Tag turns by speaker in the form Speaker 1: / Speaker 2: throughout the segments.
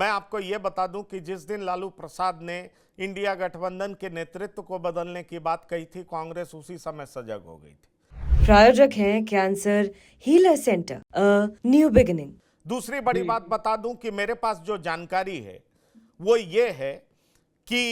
Speaker 1: मैं आपको ये बता दूं कि जिस दिन लालू प्रसाद ने इंडिया गठबंधन के नेतृत्व को बदलने की बात कही थी, कांग्रेस उसी समय सजग हो गई थी।
Speaker 2: प्रायोजक हैं cancer healer centre, a new beginning.
Speaker 1: दूसरी बड़ी बात बता दूं कि मेरे पास जो जानकारी है वो ये है कि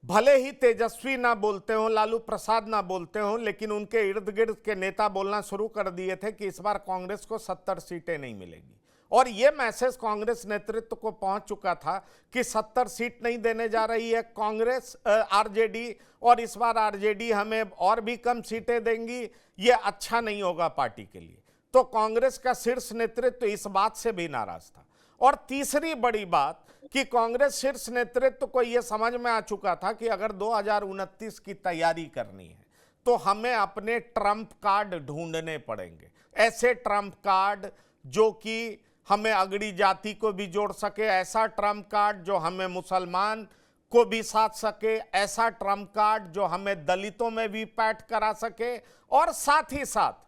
Speaker 1: भले ही तेजस्वी ना बोलते हो, लालू प्रसाद ना बोलते हो, लेकिन उनके इर्द गिर्द के नेता बोलना शुरू कर दिए थे कि इस बार कांग्रेस को 70 सीटें नहीं मिलेगी। और यह मैसेज कांग्रेस नेतृत्व को पहुंच चुका था कि 70 सीट नहीं देने जा रही है कांग्रेस, आरजेडी, और इस बार आरजेडी हमें और भी कम सीटें देंगी, यह अच्छा नहीं होगा पार्टी के लिए। तो कांग्रेस का शीर्ष नेतृत्व इस बात से भी नाराज था। और तीसरी बड़ी बात कि कांग्रेस शीर्ष नेतृत्व को यह समझ में आ चुका था कि अगर 2029 की तैयारी करनी है तो हमें अपने ट्रम्प कार्ड ढूंढने पड़ेंगे, ऐसे ट्रम्प कार्ड जो कि हमें अगड़ी जाति को भी जोड़ सके, ऐसा ट्रम्प कार्ड जो हमें मुसलमान को भी साथ सके, ऐसा ट्रम्प कार्ड जो हमें दलितों में भी पैठ करा सके, और साथ ही साथ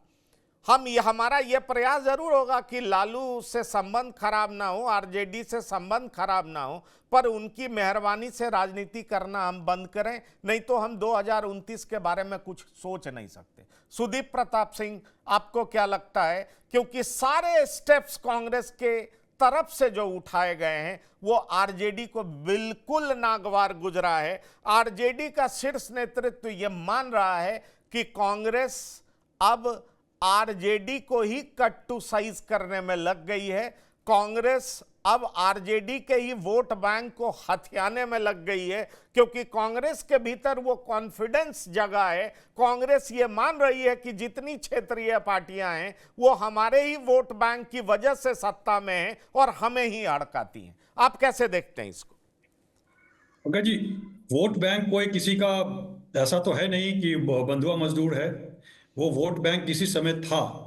Speaker 1: हमारा यह प्रयास जरूर होगा कि लालू से संबंध खराब ना हो, आरजेडी से संबंध खराब ना हो, पर उनकी मेहरबानी से राजनीति करना हम बंद करें, नहीं तो हम 2029 के बारे में कुछ सोच नहीं सकते। सुदीप प्रताप सिंह, आपको क्या लगता है? क्योंकि सारे स्टेप्स कांग्रेस के तरफ से जो उठाए गए हैं वो आरजेडी को बिल्कुल नागवार गुजरा है। आरजेडी का शीर्ष नेतृत्व यह मान रहा है कि कांग्रेस अब आरजेडी को ही कट टू साइज करने में लग गई है। कांग्रेस अब आरजेडी के ही वोट बैंक को हथियाने में लग गई है, क्योंकि कांग्रेस के भीतर वो कॉन्फिडेंस जगा है। कांग्रेस ये मान रही है कि जितनी क्षेत्रीय पार्टियां हैं वो हमारे ही वोट बैंक की वजह से सत्ता में हैं और हमें ही हड़काती हैं। आप कैसे देखते हैं इसको?
Speaker 3: पंकज जी, वोट बैंक कोई किसी का ऐसा तो है नहीं कि बंधुआ मजदूर है। वो वोट बैंक किसी समय था।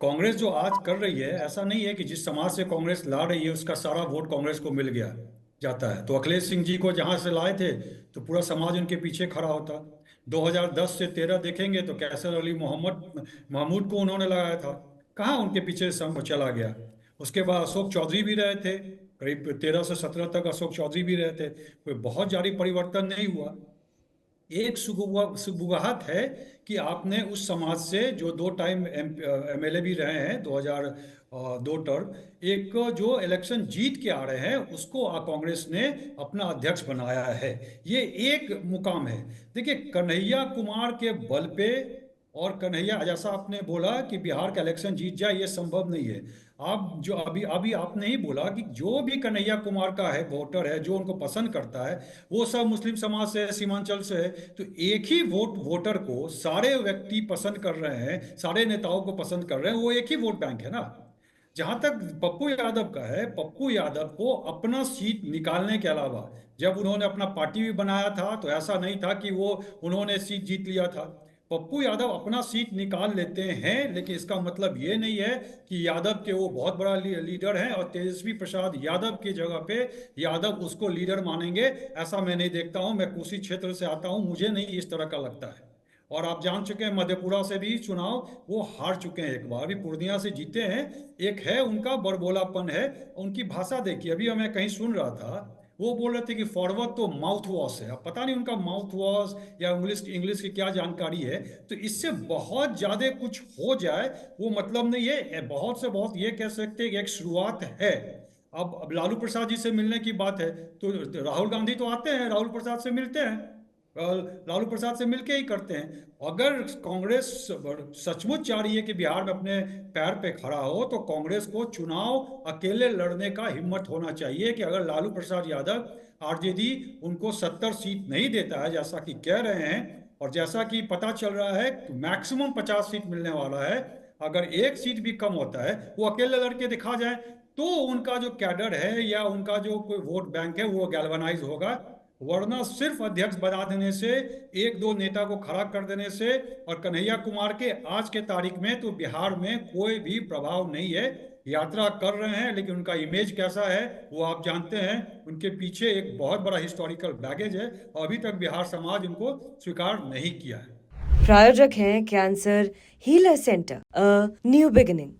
Speaker 3: कांग्रेस जो आज कर रही है, ऐसा नहीं है कि जिस समाज से कांग्रेस ला रही है उसका सारा वोट कांग्रेस को मिल गया जाता है। तो अखिलेश सिंह जी को जहां से लाए थे तो पूरा समाज उनके पीछे खड़ा होता। 2010 से 13 देखेंगे तो कैसर अली महमूद को उन्होंने लगाया था, कहाँ उनके पीछे चला गया। उसके बाद अशोक चौधरी भी रहे थे, करीब 13 से 17 तक अशोक चौधरी भी रहे थे। कोई बहुत जारी परिवर्तन नहीं हुआ। एक सुगबुगाहट है कि आपने उस समाज से जो 2 टाइम एमएलए भी रहे हैं, 2002 टर्म, एक जो इलेक्शन जीत के आ रहे हैं उसको कांग्रेस ने अपना अध्यक्ष बनाया है। ये एक मुकाम है। देखिए, कन्हैया कुमार के बल पे, और कन्हैया, जैसा आपने बोला कि बिहार का इलेक्शन जीत जाए, ये संभव नहीं है। आप जो अभी अभी आपने ही बोला कि जो भी कन्हैया कुमार का है वोटर है, जो उनको पसंद करता है, वो सब मुस्लिम समाज से है, सीमांचल से है। तो एक ही वोटर को सारे व्यक्ति पसंद कर रहे हैं, सारे नेताओं को पसंद कर रहे हैं, वो एक ही वोट बैंक है ना। जहां तक पप्पू यादव का है, पप्पू यादव को अपना सीट निकालने के अलावा, जब उन्होंने अपना पार्टी भी बनाया था तो ऐसा नहीं था कि वो उन्होंने सीट जीत लिया था। पप्पू यादव अपना सीट निकाल लेते हैं, लेकिन इसका मतलब ये नहीं है कि यादव के वो बहुत बड़ा लीडर हैं और तेजस्वी प्रसाद यादव की जगह पे यादव उसको लीडर मानेंगे, ऐसा मैं नहीं देखता हूं। मैं कोसी क्षेत्र से आता हूं, मुझे नहीं इस तरह का लगता है। और आप जान चुके हैं मधेपुरा से भी चुनाव वो हार चुके हैं, एक बार भी पूर्णिया से जीते हैं। एक है उनका बड़बोलापन है, उनकी भाषा देखिए। अभी मैं कहीं सुन रहा था, वो बोल रहे थे कि फॉरवर्ड तो माउथ वॉश है। अब पता नहीं उनका माउथ वॉश या इंग्लिश की क्या जानकारी है। तो इससे बहुत ज्यादा कुछ हो जाए वो मतलब नहीं है। बहुत से बहुत ये कह सकते हैं कि एक शुरुआत है। अब लालू प्रसाद जी से मिलने की बात है तो राहुल गांधी तो आते हैं, राहुल प्रसाद से मिलते हैं, लालू प्रसाद से मिलके ही करते हैं। अगर कांग्रेस सचमुच चाह रही है कि बिहार में अपने पैर पे खड़ा हो तो कांग्रेस को चुनाव अकेले लड़ने का हिम्मत होना चाहिए कि अगर लालू प्रसाद यादव, आरजेडी उनको 70 सीट नहीं देता है जैसा कि कह रहे हैं, और जैसा कि पता चल रहा है मैक्सिमम 50 सीट मिलने वाला है, अगर एक सीट भी कम होता है, वो अकेले लड़के दिखा जाए, तो उनका जो कैडर है या उनका जो कोई वोट बैंक है वो गैल्वनाइज होगा। वरना सिर्फ अध्यक्ष बना देने से, एक दो नेता को खड़ा कर देने से, और कन्हैया कुमार के आज के तारीख में तो बिहार में कोई भी प्रभाव नहीं है। यात्रा कर रहे हैं लेकिन उनका इमेज कैसा है वो आप जानते हैं। उनके पीछे एक बहुत बड़ा हिस्टोरिकल बैगेज है और अभी तक बिहार समाज उनको स्वीकार नहीं किया है।
Speaker 2: प्रायोजक हैं cancer healer centre, a new beginning.